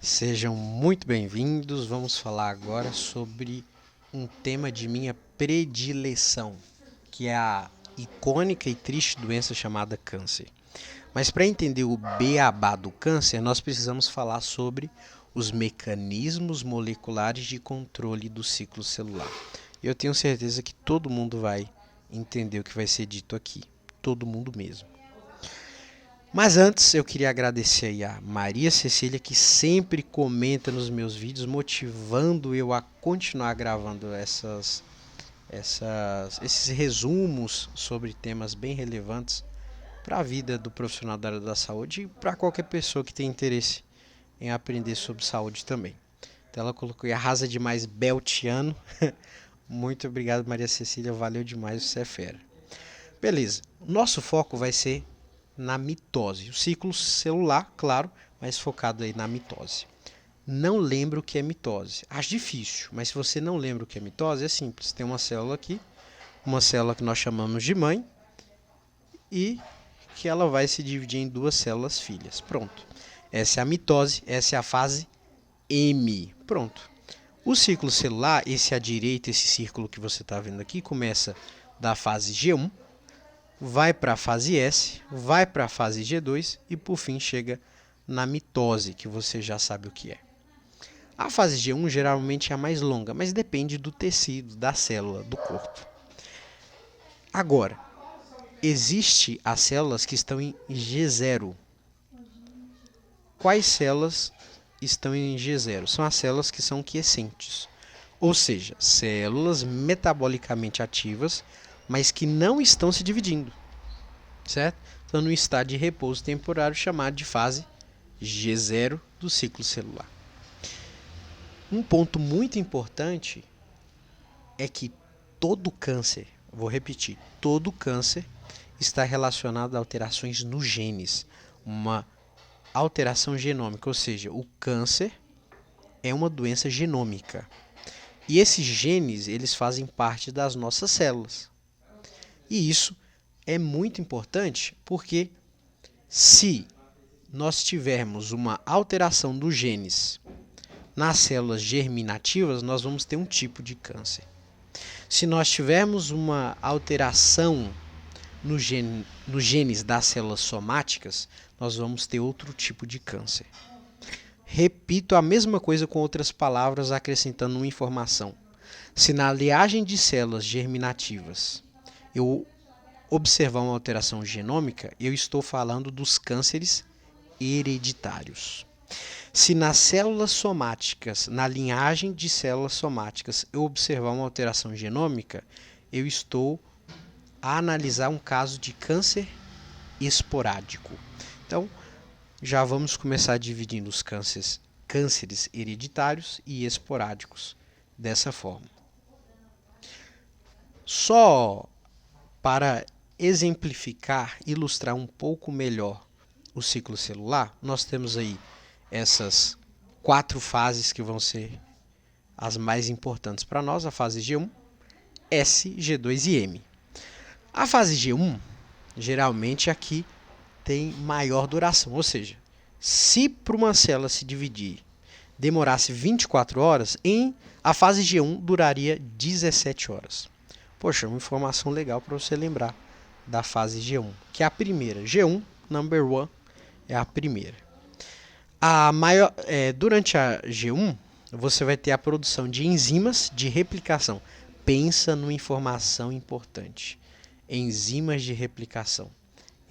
Sejam muito bem-vindos. Vamos falar agora sobre um tema de minha predileção, que é a icônica e triste doença chamada câncer. Mas para entender o beabá do câncer, nós precisamos falar sobre os mecanismos moleculares de controle do ciclo celular. Eu tenho certeza que todo mundo vai entender o que vai ser dito aqui. Todo mundo mesmo. Mas antes eu queria agradecer aí a Maria Cecília, que sempre comenta nos meus vídeos, motivando eu a continuar gravando esses resumos sobre temas bem relevantes para a vida do profissional da área da saúde e para qualquer pessoa que tenha interesse em aprender sobre saúde também. Então ela colocou arrasa demais Beltiano. Muito obrigado, Maria Cecília, valeu demais, você é fera. Beleza, nosso foco vai ser na mitose. O ciclo celular, claro, mas focado aí na mitose. Não lembro o que é mitose. Acho difícil, mas se você não lembra o que é mitose, é simples. Tem uma célula aqui, uma célula que nós chamamos de mãe, e que ela vai se dividir em duas células filhas. Pronto. Essa é a mitose, essa é a fase M. Pronto. O ciclo celular, esse à direita, esse círculo que você está vendo aqui, começa da fase G1, vai para a fase S, vai para a fase G2 e por fim chega na mitose, que você já sabe o que é. A fase G1 geralmente é a mais longa, mas depende do tecido, da célula, do corpo. Agora, existe as células que estão em G0. Quais células estão em G0? São as células que são quiescentes, ou seja, células metabolicamente ativas, mas que não estão se dividindo, certo? Estão num estado de repouso temporário chamado de fase G0 do ciclo celular. Um ponto muito importante é que todo câncer, vou repetir, todo câncer está relacionado a alterações nos genes, uma alteração genômica, ou seja, o câncer é uma doença genômica. E esses genes, eles fazem parte das nossas células. E isso é muito importante porque se nós tivermos uma alteração dos genes nas células germinativas, nós vamos ter um tipo de câncer. Se nós tivermos uma alteração nos genes das células somáticas, nós vamos ter outro tipo de câncer. Repito a mesma coisa com outras palavras, acrescentando uma informação. Se na linhagem de células germinativas eu observar uma alteração genômica, eu estou falando dos cânceres hereditários. Se nas células somáticas, na linhagem de células somáticas, eu observar uma alteração genômica, eu estou a analisar um caso de câncer esporádico. Então, já vamos começar dividindo os cânceres hereditários e esporádicos dessa forma. Só para exemplificar, ilustrar um pouco melhor o ciclo celular, nós temos aí essas 4 fases que vão ser as mais importantes para nós, a fase G1, S, G2 e M. A fase G1, geralmente aqui tem maior duração, ou seja, se para uma célula se dividir demorasse 24 horas, a fase G1 duraria 17 horas. Poxa, uma informação legal para você lembrar da fase G1, que é a primeira. G1, number one, é a primeira. Durante a G1, você vai ter a produção de enzimas de replicação. Pensa numa informação importante. Enzimas de replicação.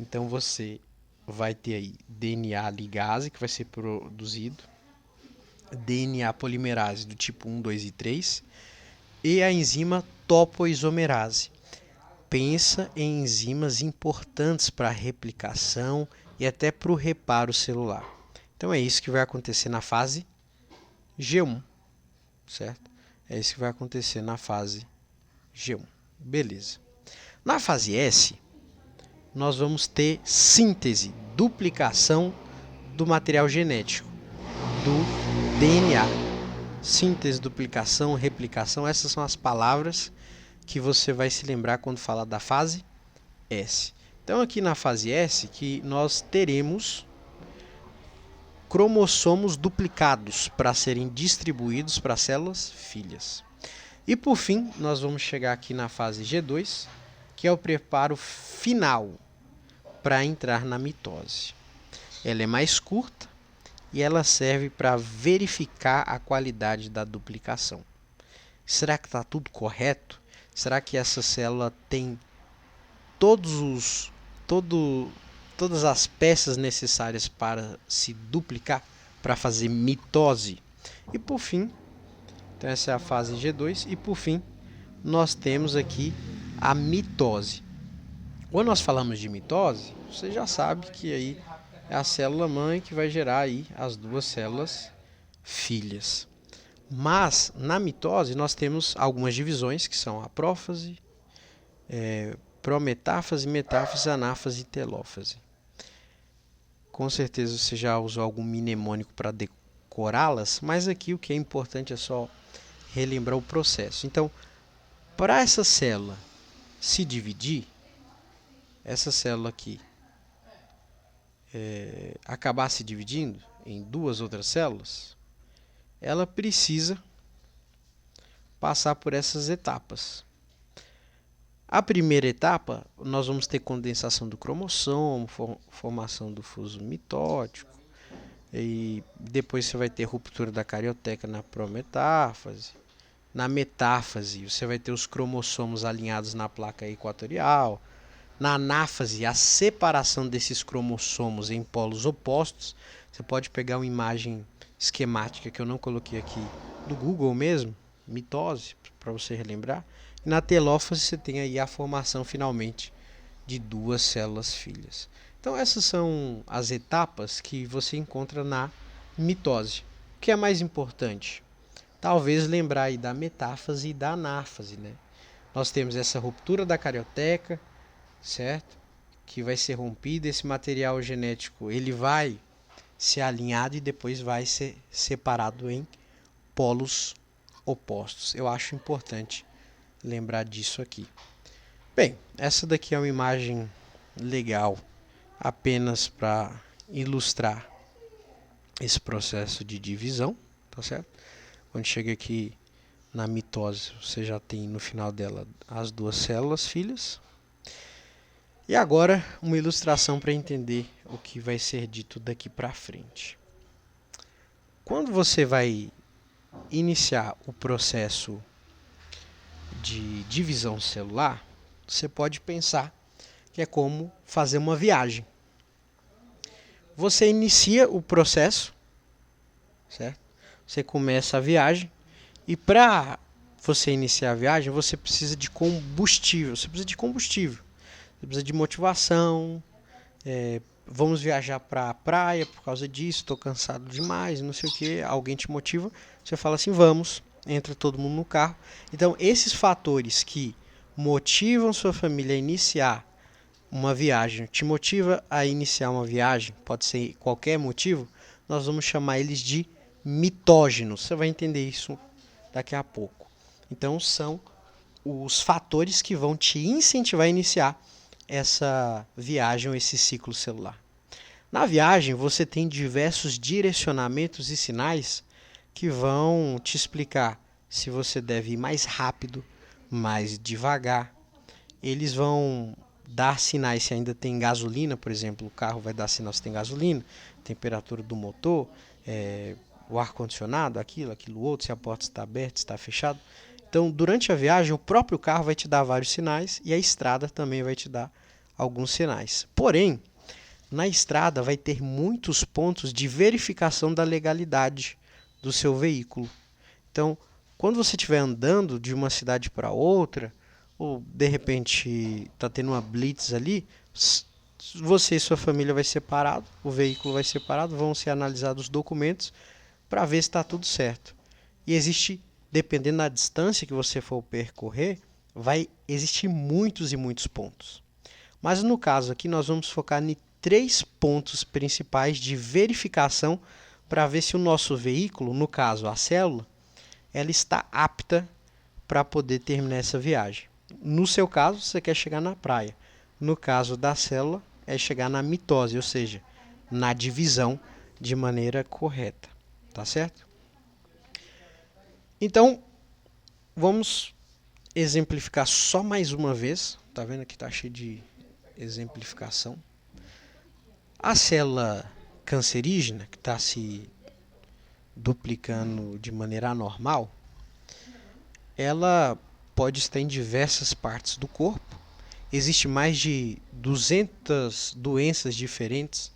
Então você vai ter aí DNA ligase, que vai ser produzido, DNA polimerase do tipo 1, 2 e 3, e a enzima topoisomerase. Pensa em enzimas importantes para a replicação e até para o reparo celular. Então é isso que vai acontecer na fase G1, certo? É isso que vai acontecer na fase G1. Beleza. Na fase S, nós vamos ter síntese, duplicação do material genético, do DNA. Síntese, duplicação, replicação, essas são as palavras que você vai se lembrar quando fala da fase S. Então aqui na fase S que nós teremos cromossomos duplicados para serem distribuídos para células filhas. E por fim, nós vamos chegar aqui na fase G2, que é o preparo final para entrar na mitose. Ela é mais curta e ela serve para verificar a qualidade da duplicação. Será que está tudo correto? Será que essa célula tem todas as peças necessárias para se duplicar, para fazer mitose? E por fim, então essa é a fase G2, e por fim, nós temos aqui a mitose. Quando nós falamos de mitose, você já sabe que aí é a célula mãe que vai gerar aí as duas células filhas. Mas na mitose nós temos algumas divisões, que são a prófase, prometáfase, metáfase, anáfase e telófase. Com certeza você já usou algum mnemônico para decorá-las, mas aqui o que é importante é só relembrar o processo. Então, para essa célula se dividir, essa célula aqui acabar se dividindo em duas outras células, ela precisa passar por essas etapas. A primeira etapa, nós vamos ter condensação do cromossomo, formação do fuso mitótico, e depois você vai ter ruptura da carioteca na prometáfase. Na metáfase, você vai ter os cromossomos alinhados na placa equatorial. Na anáfase, a separação desses cromossomos em polos opostos. Você pode pegar uma imagem esquemática que eu não coloquei aqui do Google mesmo, mitose, para você relembrar. E na telófase você tem aí a formação finalmente de duas células filhas. Então essas são as etapas que você encontra na mitose. O que é mais importante? Talvez lembrar aí da metáfase e da anáfase, né? Nós temos essa ruptura da carioteca, certo? Que vai ser rompida, esse material genético ele vai ser alinhado e depois vai ser separado em polos opostos. Eu acho importante lembrar disso aqui. Bem, essa daqui é uma imagem legal apenas para ilustrar esse processo de divisão, tá certo? Quando chega aqui na mitose, você já tem no final dela as duas células filhas. E agora uma ilustração para entender o que vai ser dito daqui para frente. Quando você vai iniciar o processo de divisão celular, você pode pensar que é como fazer uma viagem. Você inicia o processo, certo? Você começa a viagem e para você iniciar a viagem, você precisa de combustível. Você precisa de motivação. Vamos viajar para a praia por causa disso, estou cansado demais, não sei o que. Alguém te motiva, você fala assim, vamos. Entra todo mundo no carro. Então, esses fatores que motivam sua família a iniciar uma viagem, te motiva a iniciar uma viagem, pode ser qualquer motivo, nós vamos chamar eles de mitógenos. Você vai entender isso daqui a pouco. Então, são os fatores que vão te incentivar a iniciar essa viagem ou esse ciclo celular. Na viagem, você tem diversos direcionamentos e sinais que vão te explicar se você deve ir mais rápido, mais devagar. Eles vão dar sinais se ainda tem gasolina, por exemplo, o carro vai dar sinal se tem gasolina, temperatura do motor, o ar-condicionado, aquilo outro, se a porta está aberta, está fechada. Então, durante a viagem, o próprio carro vai te dar vários sinais e a estrada também vai te dar alguns sinais. Porém, na estrada vai ter muitos pontos de verificação da legalidade do seu veículo. Então, quando você estiver andando de uma cidade para outra, ou de repente está tendo uma blitz ali, você e sua família vai separado, o veículo vai separado, vão ser analisados os documentos para ver se está tudo certo. E existe, dependendo da distância que você for percorrer, vai existir muitos e muitos pontos. Mas no caso aqui nós vamos focar em 3 pontos principais de verificação para ver se o nosso veículo, no caso a célula, ela está apta para poder terminar essa viagem. No seu caso, você quer chegar na praia. No caso da célula, é chegar na mitose, ou seja, na divisão de maneira correta, tá certo? Então, vamos exemplificar só mais uma vez. Tá vendo que tá cheio de exemplificação. A célula cancerígena, que está se duplicando de maneira anormal, ela pode estar em diversas partes do corpo. Existem mais de 200 doenças diferentes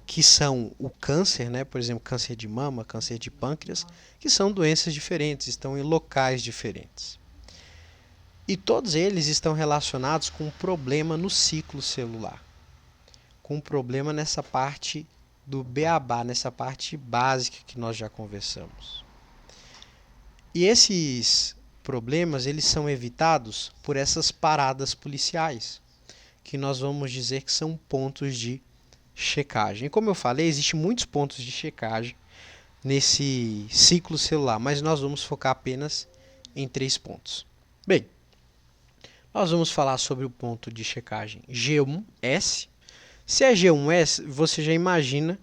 que são o câncer, né? Por exemplo, câncer de mama, câncer de pâncreas, que são doenças diferentes, estão em locais diferentes. E todos eles estão relacionados com um problema no ciclo celular, com um problema nessa parte do beabá, nessa parte básica que nós já conversamos. E esses problemas, eles são evitados por essas paradas policiais, que nós vamos dizer que são pontos de checagem. E como eu falei, existem muitos pontos de checagem nesse ciclo celular, mas nós vamos focar apenas em 3 pontos. Bem, nós vamos falar sobre o ponto de checagem G1S. Se é G1S, você já imagina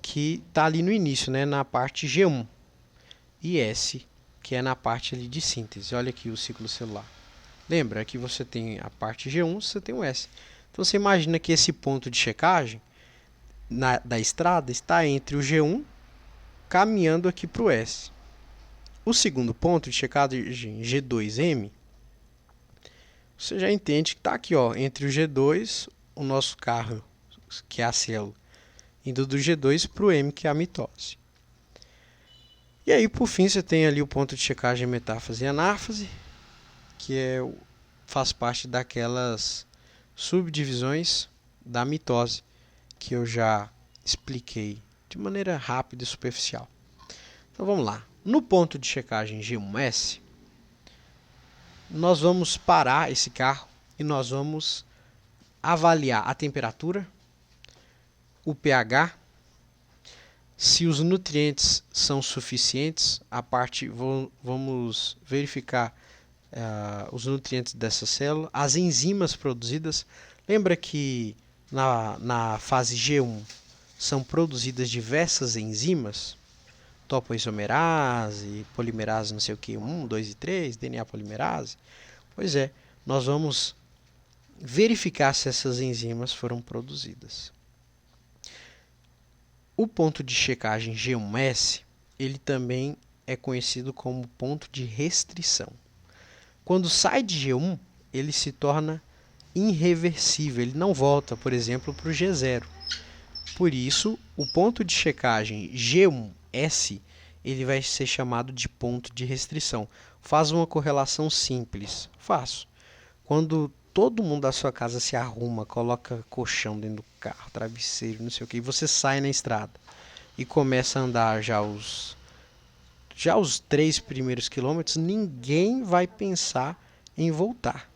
que está ali no início, né, na parte G1, e S, que é na parte ali de síntese. Olha aqui o ciclo celular. Lembra que você tem a parte G1, você tem o S. Então você imagina que esse ponto de checagem da estrada está entre o G1 caminhando aqui para o S. O segundo ponto de checagem G2M, você já entende que está aqui, ó, entre o G2, o nosso carro, que é a célula, indo do G2 para o M, que é a mitose. E aí, por fim, você tem ali o ponto de checagem metáfase e anáfase, que faz parte daquelas subdivisões da mitose que eu já expliquei de maneira rápida e superficial. Então vamos lá. No ponto de checagem G1S, nós vamos parar esse carro e nós vamos avaliar a temperatura, o pH, se os nutrientes são suficientes, vamos verificar os nutrientes dessa célula, as enzimas produzidas. Lembra que na fase G1 são produzidas diversas enzimas, topoisomerase, polimerase não sei o que, 1, 2 e 3, DNA polimerase. Pois é, nós vamos verificar se essas enzimas foram produzidas. O ponto de checagem G1S, ele também é conhecido como ponto de restrição. Quando sai de G1, ele se torna irreversível, ele não volta, por exemplo, para o G0. Por isso, o ponto de checagem G1S, ele vai ser chamado de ponto de restrição. Faz uma correlação simples. Faço. Quando todo mundo da sua casa se arruma, coloca colchão dentro do carro, travesseiro, não sei o que, e você sai na estrada e começa a andar já os 3 primeiros quilômetros, ninguém vai pensar em voltar.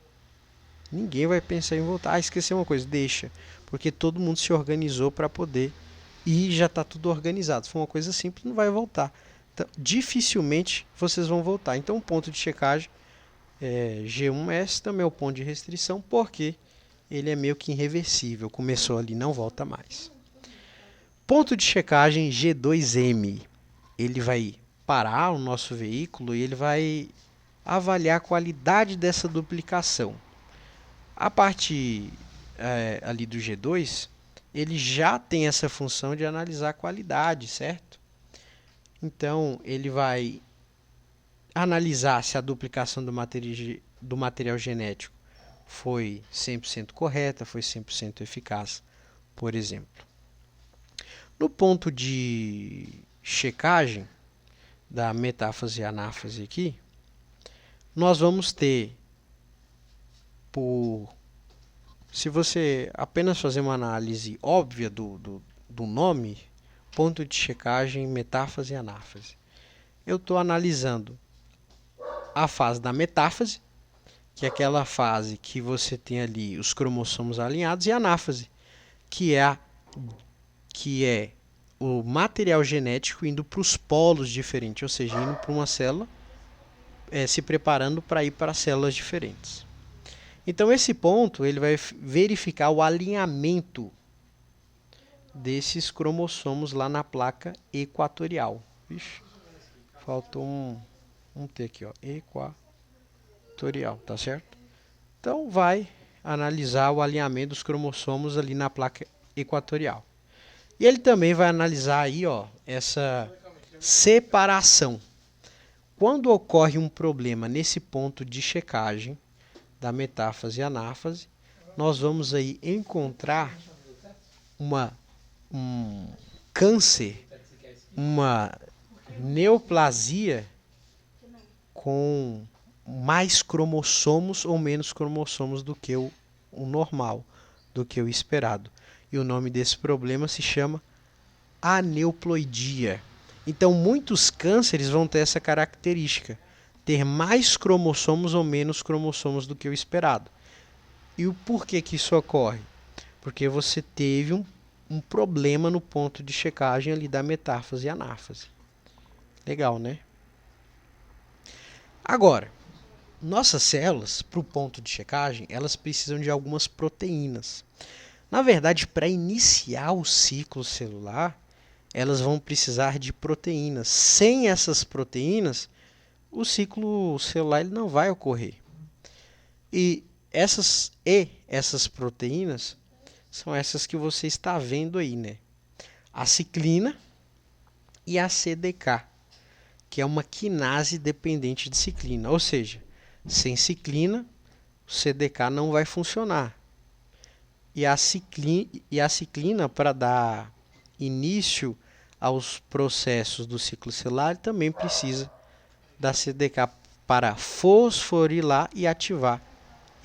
Ninguém vai pensar em voltar. Ah, esqueci uma coisa, deixa. Porque todo mundo se organizou para poder ir e já está tudo organizado. Se for uma coisa simples, não vai voltar. Então, dificilmente vocês vão voltar. Então, o ponto de checagem G1S também é o ponto de restrição, porque ele é meio que irreversível. Começou ali, não volta mais. Ponto de checagem G2M. Ele vai parar o nosso veículo e ele vai avaliar a qualidade dessa duplicação. A parte ali do G2, ele já tem essa função de analisar a qualidade, certo? Então, ele vai analisar se a duplicação do material genético foi 100% correta, foi 100% eficaz, por exemplo. No ponto de checagem da metáfase e anáfase aqui, nós vamos ter, se você apenas fazer uma análise óbvia do nome, ponto de checagem, metáfase e anáfase. Eu estou analisando a fase da metáfase, que é aquela fase que você tem ali os cromossomos alinhados, e a anáfase, que é o material genético indo para os polos diferentes, ou seja, indo para uma célula, se preparando para ir para células diferentes. Então esse ponto ele vai verificar o alinhamento desses cromossomos lá na placa equatorial. Vixe, faltou um T aqui, ó, equatorial, tá certo? Então vai analisar o alinhamento dos cromossomos ali na placa equatorial. E ele também vai analisar aí, ó, essa separação. Quando ocorre um problema nesse ponto de checagem da metáfase e anáfase, nós vamos aí encontrar um câncer, uma neoplasia com mais cromossomos ou menos cromossomos do que o normal, do que o esperado. E o nome desse problema se chama aneuploidia. Então, muitos cânceres vão ter essa característica, ter mais cromossomos ou menos cromossomos do que o esperado. E o porquê que isso ocorre? Porque você teve um problema no ponto de checagem ali da metáfase e anáfase. Legal, né? Agora, nossas células, para o ponto de checagem, elas precisam de algumas proteínas. Na verdade, para iniciar o ciclo celular, elas vão precisar de proteínas. Sem essas proteínas, o ciclo celular ele não vai ocorrer. E essas proteínas são essas que você está vendo aí, né? A ciclina e a CDK, que é uma quinase dependente de ciclina. Ou seja, sem ciclina, o CDK não vai funcionar. E a ciclina, para dar início aos processos do ciclo celular, também precisa da CDK para fosforilar e ativar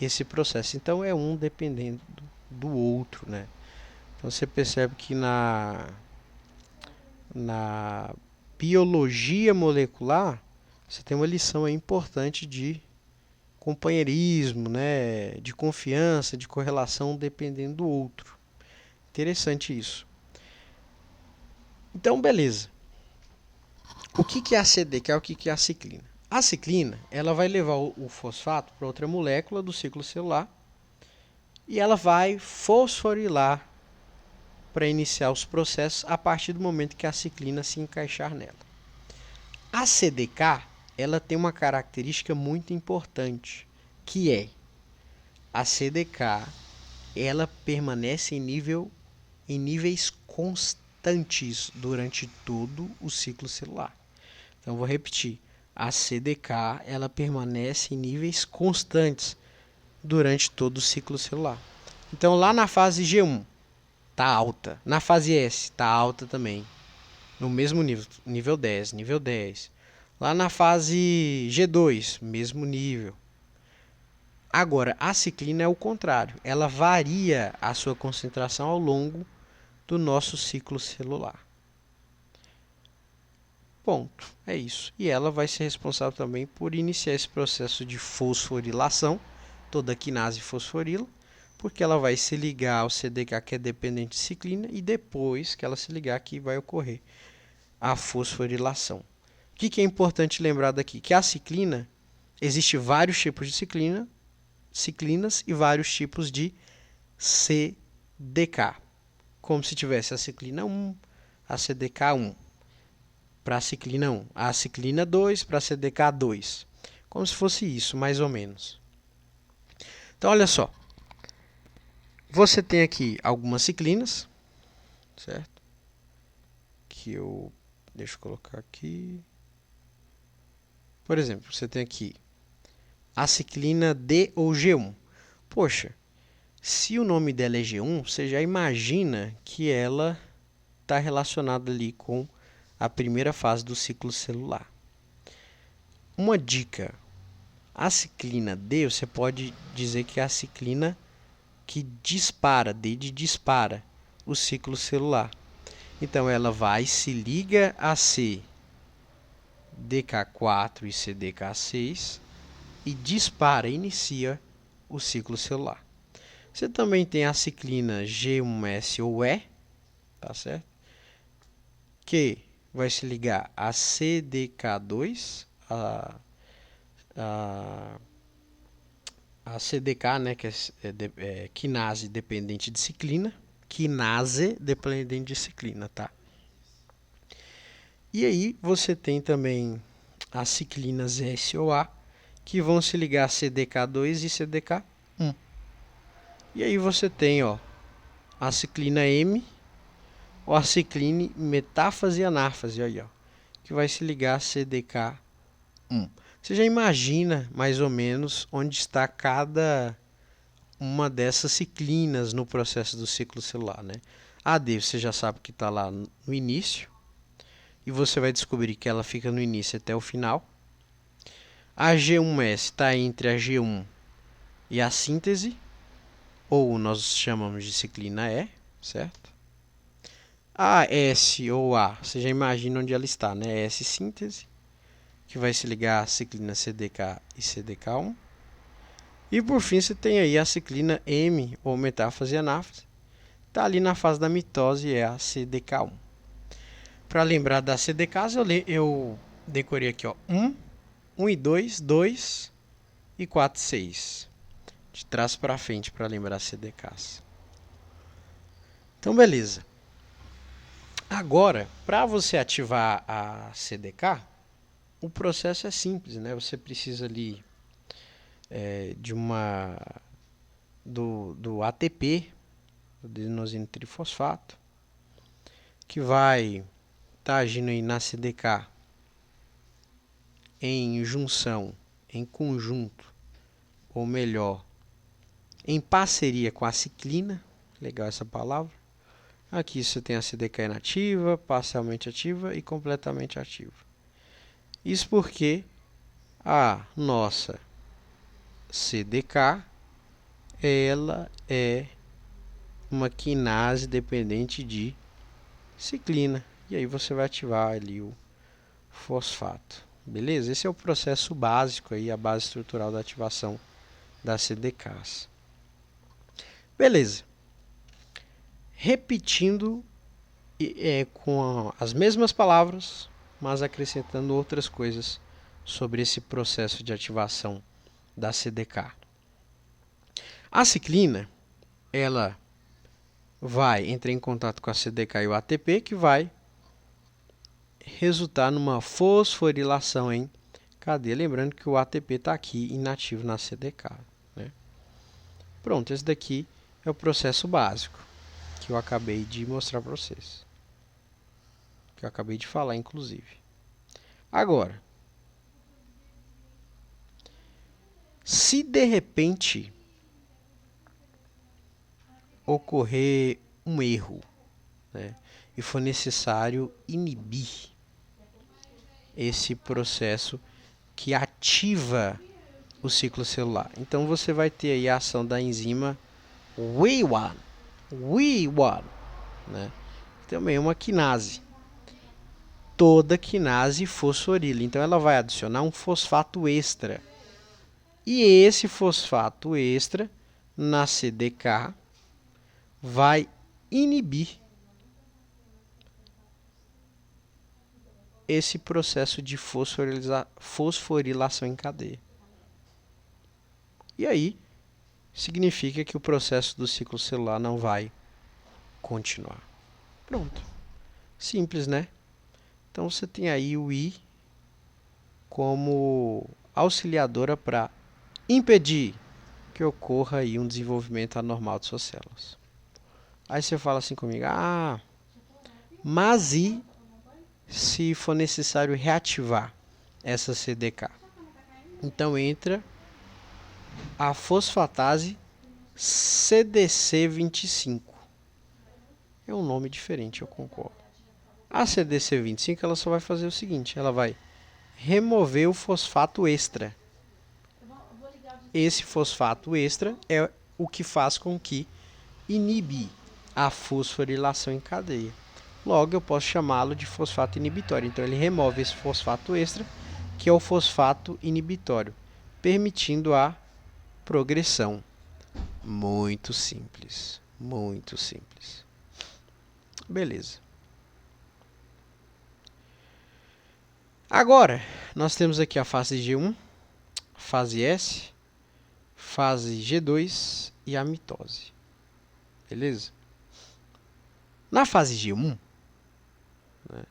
esse processo. Então é um dependendo do outro, né? Então você percebe que na biologia molecular você tem uma lição aí importante de companheirismo, né? De confiança, de correlação dependendo do outro. Interessante isso. Então, beleza. O que é a CDK? O que é a ciclina? A ciclina, ela vai levar o fosfato para outra molécula do ciclo celular e ela vai fosforilar para iniciar os processos a partir do momento que a ciclina se encaixar nela. A CDK, ela tem uma característica muito importante, que é a CDK, ela permanece em níveis constantes durante todo o ciclo celular. Então vou repetir, a CDK, ela permanece em níveis constantes durante todo o ciclo celular. Então lá na fase G1 está alta, na fase S está alta também, no mesmo nível, nível 10, nível 10. Lá na fase G2, mesmo nível. Agora, a ciclina é o contrário, ela varia a sua concentração ao longo do nosso ciclo celular. Ponto, é isso. E ela vai ser responsável também por iniciar esse processo de fosforilação, toda quinase fosforila, porque ela vai se ligar ao CDK, que é dependente de ciclina, e depois que ela se ligar aqui vai ocorrer a fosforilação. O que é importante lembrar daqui? Que a ciclina, existe vários tipos de ciclinas e vários tipos de CDK. Como se tivesse a ciclina 1, a CDK 1 para a ciclina 1, a ciclina 2 para a CDK 2. Como se fosse isso, mais ou menos. Então, olha só. Você tem aqui algumas ciclinas, certo? Deixa eu colocar aqui. Por exemplo, você tem aqui a ciclina D ou G1. Poxa, se o nome dela é G1, você já imagina que ela está relacionada ali com a primeira fase do ciclo celular. Uma dica: a ciclina D, você pode dizer que é a ciclina que dispara, D de dispara, o ciclo celular. Então ela se liga a CDK4 e CDK6 e dispara, inicia o ciclo celular. Você também tem a ciclina G1S ou E, tá certo? Que vai se ligar a CDK2, a CDK, né, que é quinase dependente de ciclina, quinase dependente de ciclina, tá? E aí você tem também as ciclinas SOA, que vão se ligar a CDK2 e CDK1. E aí você tem, ó, a ciclina M, ou a cicline metáfase e anáfase, aí, ó, que vai se ligar a CDK1. Você já imagina mais ou menos onde está cada uma dessas ciclinas no processo do ciclo celular, né? A D você já sabe que está lá no início, e você vai descobrir que ela fica no início até o final. A G1S está entre a G1 e a síntese, ou nós chamamos de ciclina E, certo? A S ou A, você já imagina onde ela está, né? S síntese, que vai se ligar à ciclina CDK e CDK1. E por fim você tem aí a ciclina M, ou metáfase e anáfase, está ali na fase da mitose, é a CDK1. Para lembrar da CDKase, eu decorei aqui, ó, 1 e 2, 2 e 4, 6. De trás para frente para lembrar CDKase. Então, beleza. Agora, para você ativar a CDK, o processo é simples, né? Você precisa ali do ATP, do adenosino trifosfato, que vai estar agindo aí na CDK em junção, em conjunto, ou melhor, em parceria com a ciclina. Legal essa palavra. Aqui você tem a CDK inativa, parcialmente ativa e completamente ativa. Isso porque a nossa CDK, ela é uma quinase dependente de ciclina. E aí você vai ativar ali o fosfato. Beleza? Esse é o processo básico aí, a base estrutural da ativação das CDKs. Beleza. Repetindo com as mesmas palavras, mas acrescentando outras coisas sobre esse processo de ativação da CDK. A ciclina, ela vai entrar em contato com a CDK e o ATP, que vai resultar numa fosforilação em cadeia. Lembrando que o ATP está aqui inativo na CDK, né? Pronto, esse daqui é o processo básico que eu acabei de mostrar para vocês. Que eu acabei de falar, inclusive. Agora, se de repente ocorrer um erro, né, e for necessário inibir esse processo que ativa o ciclo celular, então você vai ter aí a ação da enzima WEE1, né? Também é uma quinase. Toda quinase fosforila, então ela vai adicionar um fosfato extra. E esse fosfato extra na CDK vai inibir esse processo de fosforilação em cadeia. E aí, significa que o processo do ciclo celular não vai continuar. Pronto. Simples, né? Então você tem aí o I como auxiliadora para impedir que ocorra aí um desenvolvimento anormal de suas células. Aí você fala assim comigo, mas e se for necessário reativar essa CDK? Então entra a fosfatase CDC25. É um nome diferente, eu concordo. A CDC25 ela só vai fazer o seguinte, ela vai remover o fosfato extra. Esse fosfato extra é o que faz com que inibe a fosforilação em cadeia. Logo, eu posso chamá-lo de fosfato inibitório. Então, ele remove esse fosfato extra, que é o fosfato inibitório, permitindo a progressão. Muito simples, muito simples. Beleza. Agora, nós temos aqui a fase G1, fase S, fase G2 e a mitose. Beleza? Na fase G1, né,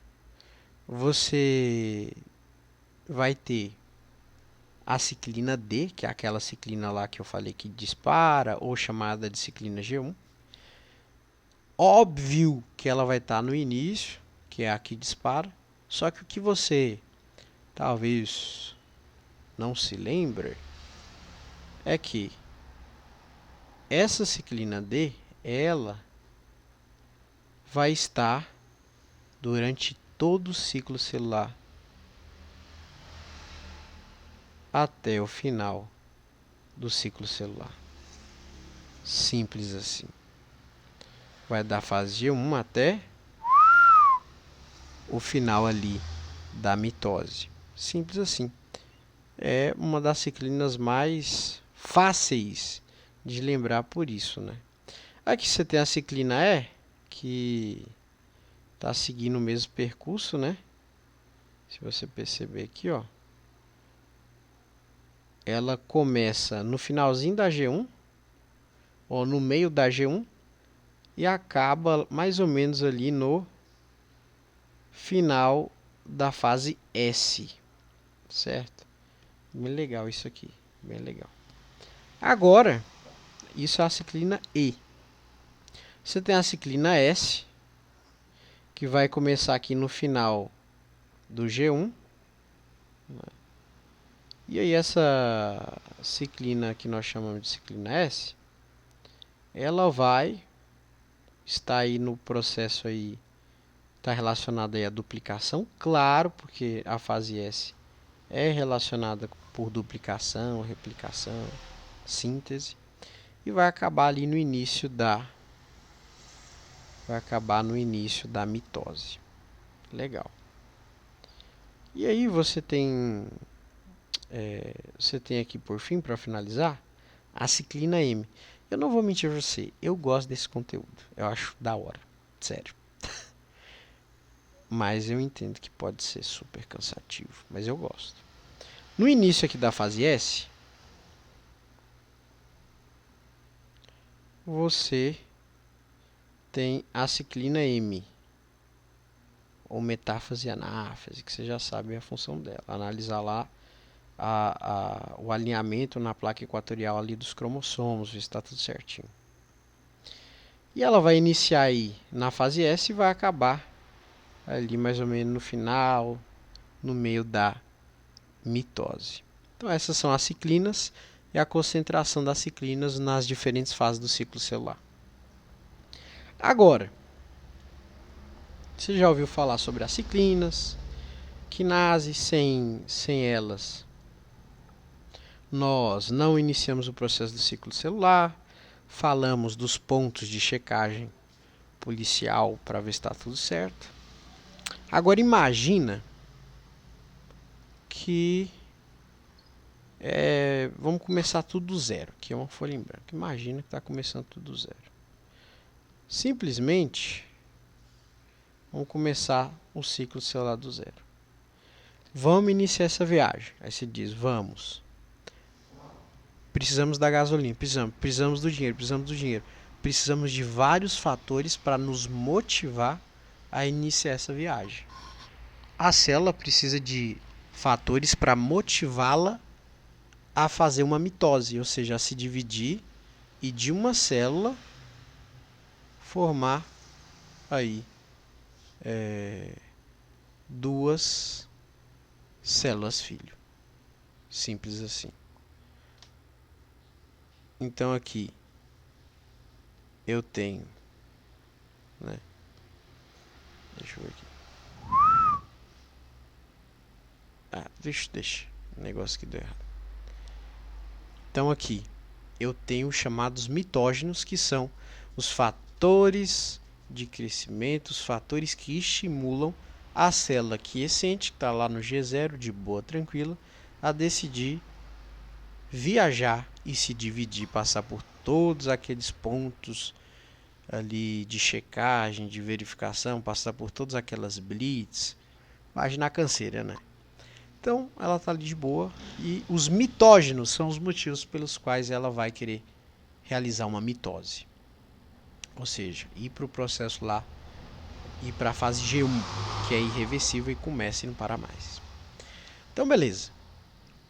você vai ter a ciclina D, que é aquela ciclina lá que eu falei que dispara, ou chamada de ciclina G1. Óbvio que ela vai estar no início, que é a que dispara, só que o que você talvez não se lembre é que essa ciclina D, ela vai estar durante todo o ciclo celular até o final do ciclo celular. Simples assim. Vai da fase G1 até o final ali da mitose. Simples assim. É uma das ciclinas mais fáceis de lembrar por isso, né? Aqui você tem a ciclina E, que está seguindo o mesmo percurso, né? Se você perceber aqui, ó, ela começa no finalzinho da G1, ou no meio da G1, e acaba mais ou menos ali no final da fase S, certo? Bem legal isso aqui, bem legal. Agora, isso é a ciclina E. Você tem a ciclina S, que vai começar aqui no final do G1. E aí essa ciclina que nós chamamos de ciclina S, ela vai estar aí no processo aí, está relacionada aí à duplicação, claro, porque a fase S é relacionada por duplicação, replicação, síntese, e vai acabar ali no início da mitose. Legal. E aí você tem aqui por fim, para finalizar, a ciclina M. Eu não vou mentir pra você, eu gosto desse conteúdo, eu acho da hora, sério. Mas eu entendo que pode ser super cansativo, mas eu gosto. No início aqui da fase S, você tem a ciclina M, ou metáfase e anáfase, que você já sabe a função dela. Analisar lá o alinhamento na placa equatorial ali dos cromossomos, ver se está tudo certinho. E ela vai iniciar aí na fase S e vai acabar ali mais ou menos no final, no meio da mitose. Então essas são as ciclinas e a concentração das ciclinas nas diferentes fases do ciclo celular. Agora, você já ouviu falar sobre as ciclinas, quinase, sem elas nós não iniciamos o processo do ciclo celular, falamos dos pontos de checagem policial para ver se está tudo certo. Agora imagina que vamos começar tudo do zero, que é uma folha em branco. Imagina que está começando tudo do zero. Simplesmente vamos começar o ciclo celular do zero. Vamos iniciar essa viagem. Aí se diz, vamos. Precisamos da gasolina, precisamos do dinheiro, precisamos de vários fatores para nos motivar a iniciar essa viagem. A célula precisa de fatores para motivá-la a fazer uma mitose, ou seja, a se dividir e de uma célula formar aí duas células filho. Simples assim. Então aqui eu tenho, né? Deixa eu ver aqui. Deixa. O negócio que deu errado. Então aqui eu tenho os chamados mitógenos, que são os fatores de crescimento, os fatores que estimulam a célula quiescente, que está lá no G0, de boa, tranquila, a decidir viajar e se dividir, passar por todos aqueles pontos ali de checagem, de verificação, passar por todas aquelas blitz. Imagina a canseira, né? Então ela está ali de boa e os mitógenos são os motivos pelos quais ela vai querer realizar uma mitose. Ou seja, ir para o processo lá ir para a fase G1, que é irreversível e começa a não parar mais. Então, beleza.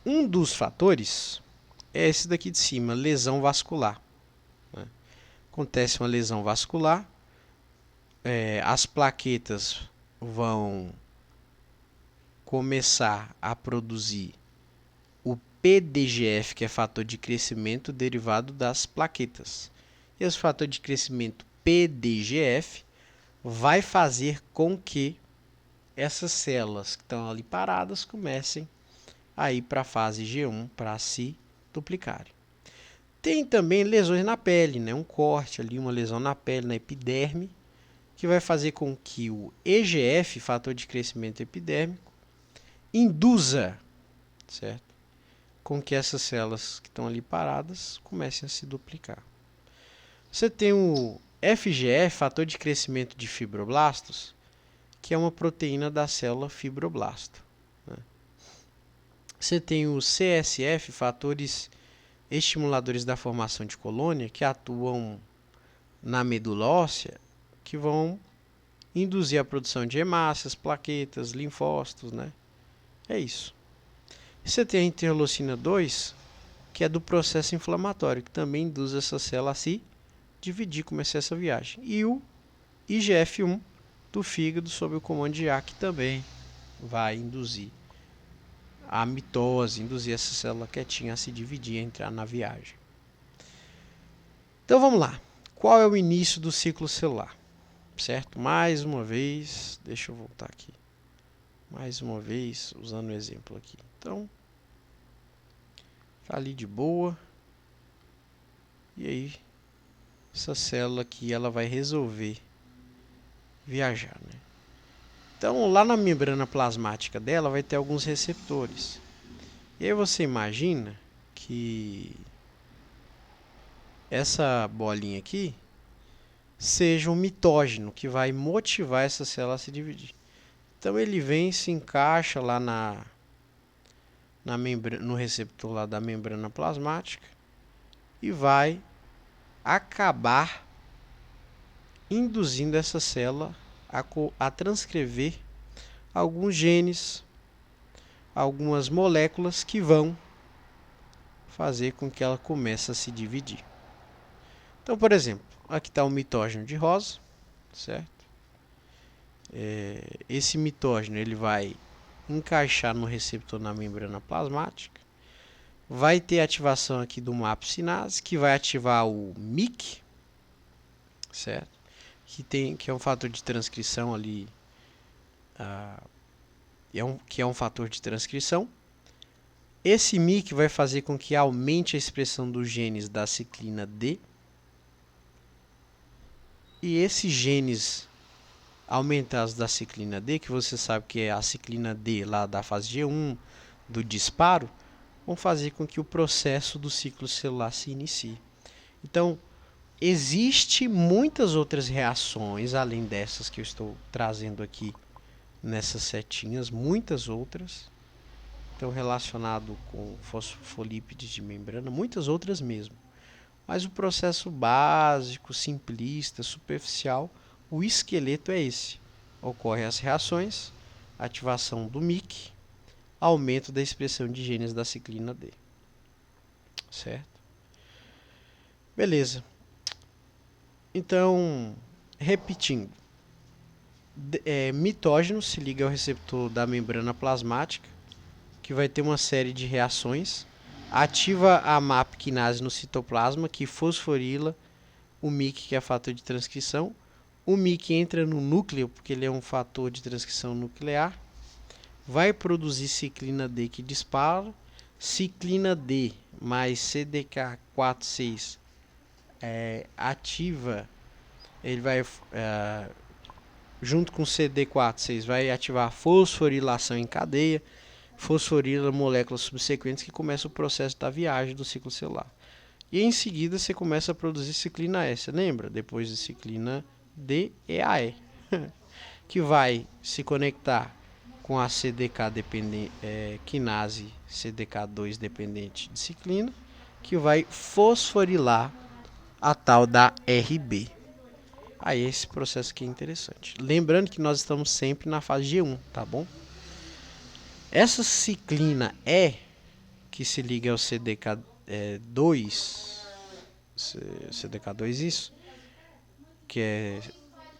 Um dos fatores é esse daqui de cima, lesão vascular. Acontece uma lesão vascular, as plaquetas vão começar a produzir o PDGF, que é fator de crescimento derivado das plaquetas. E esse fator de crescimento PDGF vai fazer com que essas células que estão ali paradas comecem a ir para a fase G1 para se duplicarem. Tem também lesões na pele, né? Um corte ali, uma lesão na pele, na epiderme, que vai fazer com que o EGF, fator de crescimento epidérmico, induza, certo? Com que essas células que estão ali paradas comecem a se duplicar. Você tem o FGF, fator de crescimento de fibroblastos, que é uma proteína da célula fibroblasto. Né? Você tem o CSF, fatores estimuladores da formação de colônia, que atuam na medula óssea, que vão induzir a produção de hemácias, plaquetas, linfócitos, né? É isso. E você tem a interleucina 2, que é do processo inflamatório, que também induz essa célula a se dividir, começar essa viagem. E o IGF-1 do fígado, sob o comando de A, que também vai induzir a mitose, induzir essa célula quietinha a se dividir e entrar na viagem. Então vamos lá. Qual é o início do ciclo celular? Certo? Mais uma vez, deixa eu voltar aqui. Mais uma vez, usando o exemplo aqui. Então, tá ali de boa. E aí, essa célula aqui, ela vai resolver viajar, né? Então, lá na membrana plasmática dela vai ter alguns receptores. E aí você imagina que essa bolinha aqui seja um mitógeno que vai motivar essa célula a se dividir. Então ele vem e se encaixa lá no receptor lá da membrana plasmática e vai acabar induzindo essa célula a transcrever alguns genes, algumas moléculas que vão fazer com que ela comece a se dividir. Então, por exemplo, aqui está o mitógeno de rosa, certo? Esse mitógeno ele vai encaixar no receptor na membrana plasmática, vai ter ativação aqui do MAP-sinase, que vai ativar o MYC, certo? Que é um fator de transcrição ali, que é um fator de transcrição. Esse MYC vai fazer com que aumente a expressão dos genes da ciclina D. E esses genes aumentados da ciclina D, que você sabe que é a ciclina D lá da fase G1, do disparo, vão fazer com que o processo do ciclo celular se inicie. Então, existe muitas outras reações, além dessas que eu estou trazendo aqui nessas setinhas, muitas outras, estão relacionadas com fosfolípides de membrana, muitas outras mesmo. Mas o processo básico, simplista, superficial, o esqueleto é esse. Ocorrem as reações, ativação do MYC, aumento da expressão de genes da ciclina D. Certo? Beleza. Então, repetindo. Mitógeno se liga ao receptor da membrana plasmática, que vai ter uma série de reações. Ativa a MAP-quinase no citoplasma, que fosforila o MYC, que é fator de transcrição. O MYC entra no núcleo, porque ele é um fator de transcrição nuclear. Vai produzir ciclina D, que dispara. Ciclina D mais CDK4/6 ativa, ele vai, junto com CD4/6, vai ativar a fosforilação em cadeia, fosforila moléculas subsequentes que começa o processo da viagem do ciclo celular. E em seguida você começa a produzir ciclina S, lembra? Depois de ciclina D é a E, que vai se conectar com a CDK quinase CDK2 dependente de ciclina, que vai fosforilar a tal da RB. Aí esse processo aqui é interessante. Lembrando que nós estamos sempre na fase G1, tá bom? Essa ciclina E, que se liga ao CDK2, CDK2 isso, que é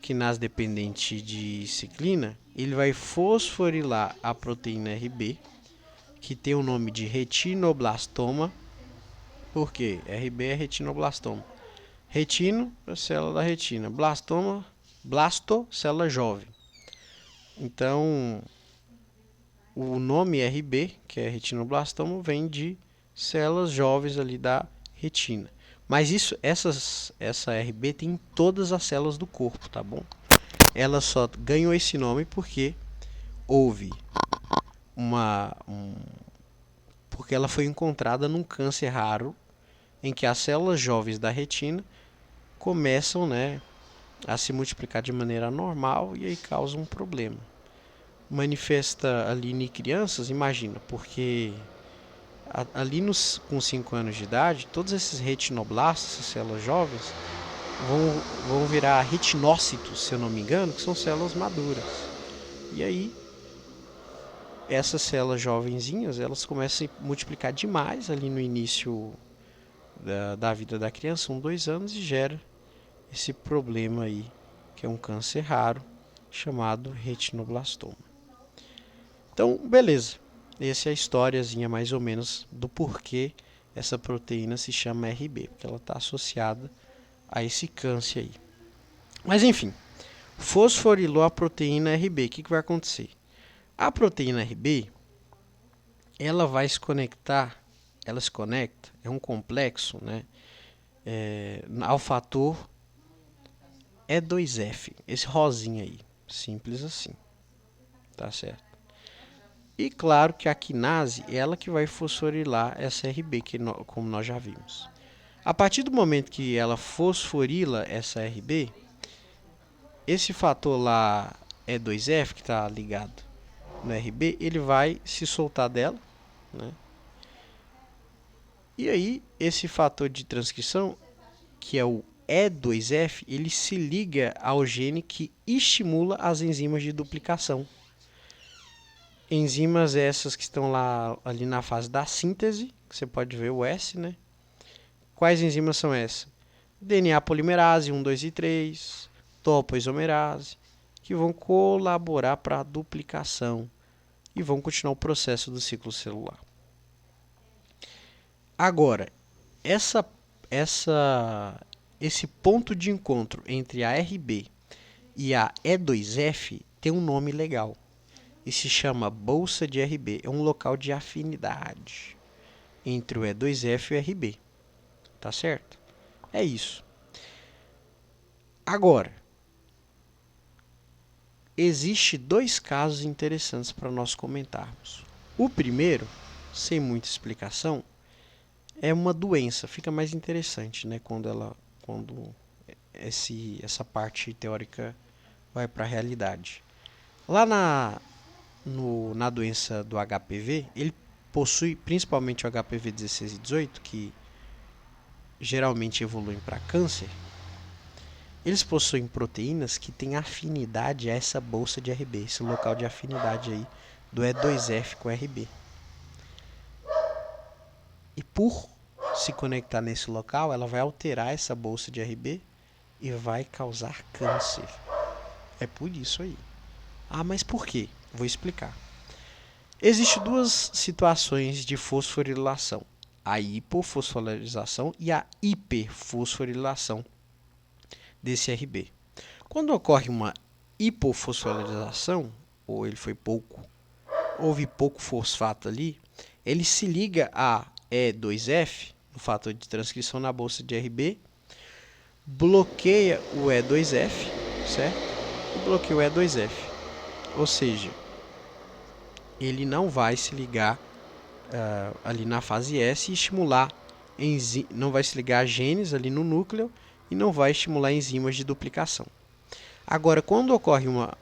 quinase dependente de ciclina, ele vai fosforilar a proteína RB, que tem o nome de retinoblastoma. Por quê? RB é retinoblastoma. Retino, célula da retina. Blastoma, blasto, célula jovem. Então, o nome RB, que é retinoblastoma, vem de células jovens ali da retina. Mas essa RB tem em todas as células do corpo, tá bom? Ela só ganhou esse nome porque houve porque ela foi encontrada num câncer raro em que as células jovens da retina começam, né, a se multiplicar de maneira normal e aí causa um problema. Manifesta ali em crianças, imagina, porque ali com 5 anos de idade, todos esses retinoblastos, essas células jovens, vão virar retinócitos, se eu não me engano, que são células maduras. E aí, essas células jovenzinhas, elas começam a multiplicar demais ali no início da vida da criança, 1, 2 anos, e gera esse problema aí, que é um câncer raro, chamado retinoblastoma. Então, beleza. Essa é a historiazinha mais ou menos do porquê essa proteína se chama RB, porque ela está associada a esse câncer aí. Mas enfim, fosforilou a proteína RB, o que vai acontecer? A proteína RB, ela vai se conectar, ela se conecta, é um complexo, né, ao fator E2F, esse rosinha aí, simples assim, tá certo? E claro que a quinase é ela que vai fosforilar essa RB, como nós já vimos. A partir do momento que ela fosforila essa RB, esse fator lá E2F, que está ligado no RB, ele vai se soltar dela, né? E aí, esse fator de transcrição, que é o E2F, ele se liga ao gene que estimula as enzimas de duplicação. Enzimas essas que estão lá ali na fase da síntese, que você pode ver o S, né? Quais enzimas são essas? DNA polimerase 1, 2 e 3, topoisomerase, que vão colaborar para a duplicação e vão continuar o processo do ciclo celular. Agora, esse ponto de encontro entre a RB e a E2F tem um nome legal. E se chama bolsa de RB. É um local de afinidade entre o E2F e o RB. Tá certo? É isso. Agora, existe 2 casos interessantes para nós comentarmos. O primeiro, sem muita explicação, é uma doença. Fica mais interessante, né, quando essa parte teórica vai para a realidade. Lá na doença do HPV, ele possui principalmente o HPV 16 e 18, que geralmente evoluem para câncer. Eles possuem proteínas que têm afinidade a essa bolsa de RB, esse local de afinidade aí do E2F com RB. E por se conectar nesse local, ela vai alterar essa bolsa de RB e vai causar câncer. É por isso aí. Ah, mas por quê? Vou explicar. Existem 2 situações de fosforilação: a hipofosforilação e a hiperfosforilação desse RB. Quando ocorre uma hipofosforilação, ou houve pouco fosfato ali, ele se liga a E2F, no fator de transcrição na bolsa de RB, bloqueia o E2F, certo? E bloqueia o E2F. Ou seja, ele não vai se ligar ali na fase S e estimular, não vai se ligar a genes ali no núcleo e não vai estimular enzimas de duplicação. Agora, quando ocorre uma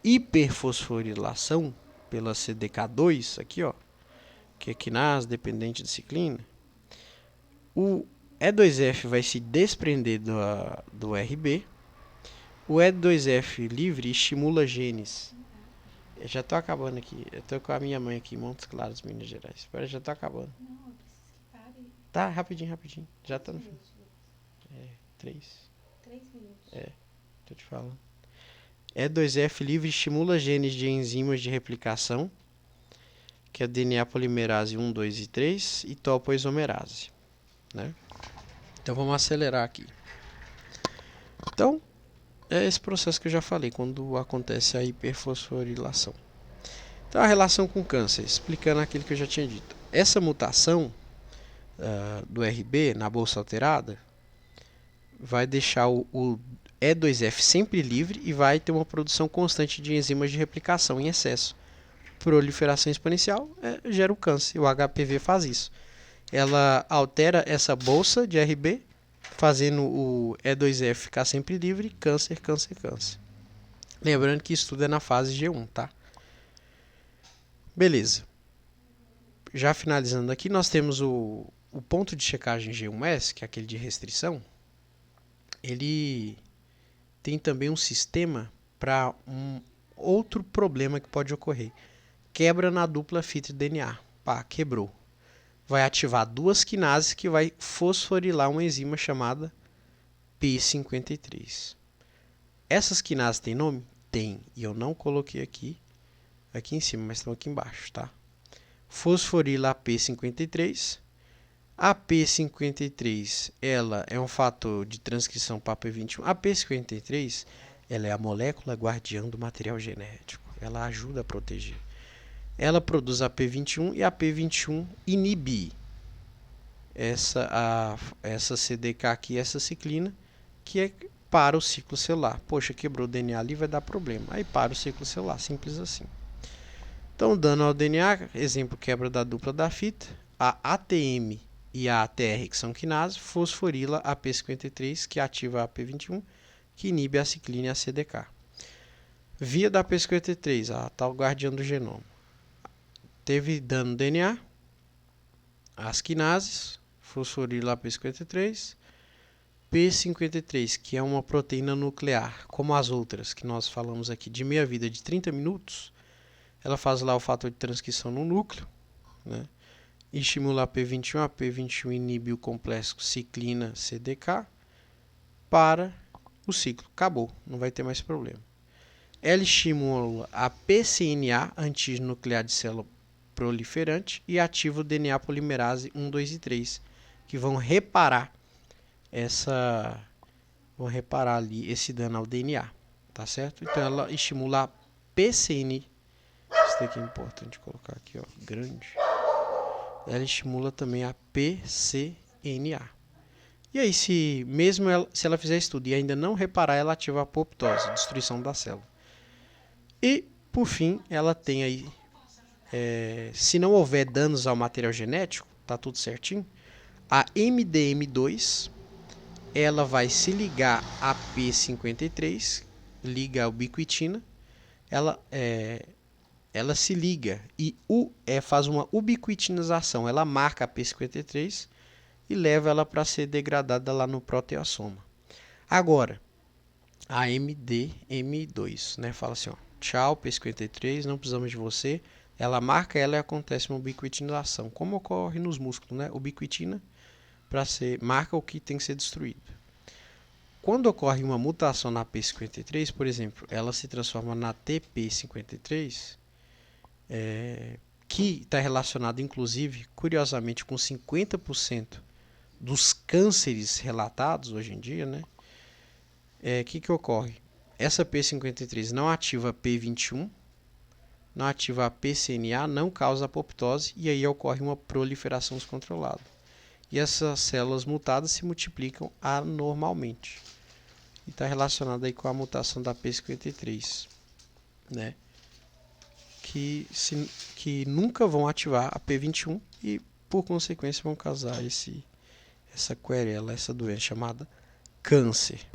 hiperfosforilação pela CDK2, aqui ó, que é quinase dependente de ciclina, o E2F vai se desprender do RB O E2F livre estimula genes. Eu já tô acabando aqui. Eu tô com a minha mãe aqui em Montes Claros, Minas Gerais. Espera, já tô acabando. Tá, rapidinho, rapidinho. Já tá no fim. 3. 3 minutos. Tô te falando. E2F livre estimula genes de enzimas de replicação, que é DNA polimerase 1, 2 e 3, e topoisomerase, né? Então vamos acelerar aqui. Então, é esse processo que eu já falei, quando acontece a hiperfosforilação. Então, a relação com câncer, explicando aquilo que eu já tinha dito. Essa mutação do RB na bolsa alterada vai deixar o E2F sempre livre e vai ter uma produção constante de enzimas de replicação em excesso. Proliferação exponencial gera o câncer. O HPV faz isso. Ela altera essa bolsa de RB, fazendo o E2F ficar sempre livre, câncer, câncer, câncer. Lembrando que isso tudo é na fase G1, tá? Beleza. Já finalizando aqui, nós temos o ponto de checagem G1S, que é aquele de restrição. Ele tem também um sistema para um outro problema que pode ocorrer. Quebra na dupla fita de DNA. Pá, quebrou. Vai ativar duas quinases que vai fosforilar uma enzima chamada P53. Essas quinases têm nome? Tem. E eu não coloquei aqui em cima, mas estão aqui embaixo, tá? Fosforila a P53. A P53, ela é um fator de transcrição para a P21. A P53, ela é a molécula guardiã do material genético. Ela ajuda a proteger. Ela produz a P21 e a P21 inibe essa CDK aqui, essa ciclina, que é para o ciclo celular. Poxa, quebrou o DNA ali, vai dar problema. Aí para o ciclo celular, simples assim. Então, dano ao DNA, exemplo, quebra da dupla da fita, a ATM e a ATR, que são quinases, fosforila a P53, que ativa a P21, que inibe a ciclina e a CDK. Via da P53, a tal guardiã do genoma. Teve dano no DNA, as quinases, fosforila a P53, P53, que é uma proteína nuclear, como as outras que nós falamos aqui, de meia-vida de 30 minutos, ela faz lá o fator de transcrição no núcleo, né? Estimula a P21 inibe o complexo ciclina CDK para o ciclo. Acabou, não vai ter mais problema. Ela estimula a PCNA, antígeno nuclear de célula proliferante, e ativa o DNA polimerase 1, 2 e 3, que vão reparar ali esse dano ao DNA, tá certo? Então ela estimula a PCN. Isso daqui é importante colocar aqui, ó, grande. Ela estimula também a PCNA. E aí, se ela fizer estudo e ainda não reparar, ela ativa a apoptose, destruição da célula. E, por fim, ela tem aí, se não houver danos ao material genético, tá tudo certinho, a MDM2, ela vai se ligar a P53, liga a ubiquitina, ela se liga e faz uma ubiquitinização, ela marca a P53 e leva ela para ser degradada lá no proteassoma. Agora, a MDM2, né, fala assim, ó, tchau P53, não precisamos de você. Ela marca ela e acontece uma ubiquitinização, como ocorre nos músculos, né? Ubiquitina marca o que tem que ser destruído. Quando ocorre uma mutação na P53, por exemplo, ela se transforma na TP53, que está relacionado, inclusive, curiosamente, com 50% dos cânceres relatados hoje em dia, né? Que ocorre? Essa P53 não ativa a P21, não ativa a PCNA, não causa apoptose e aí ocorre uma proliferação descontrolada. E essas células mutadas se multiplicam anormalmente. E está relacionado aí com a mutação da P53, né? Que nunca vão ativar a P21 e, por consequência, vão causar essa querela, essa doença chamada câncer.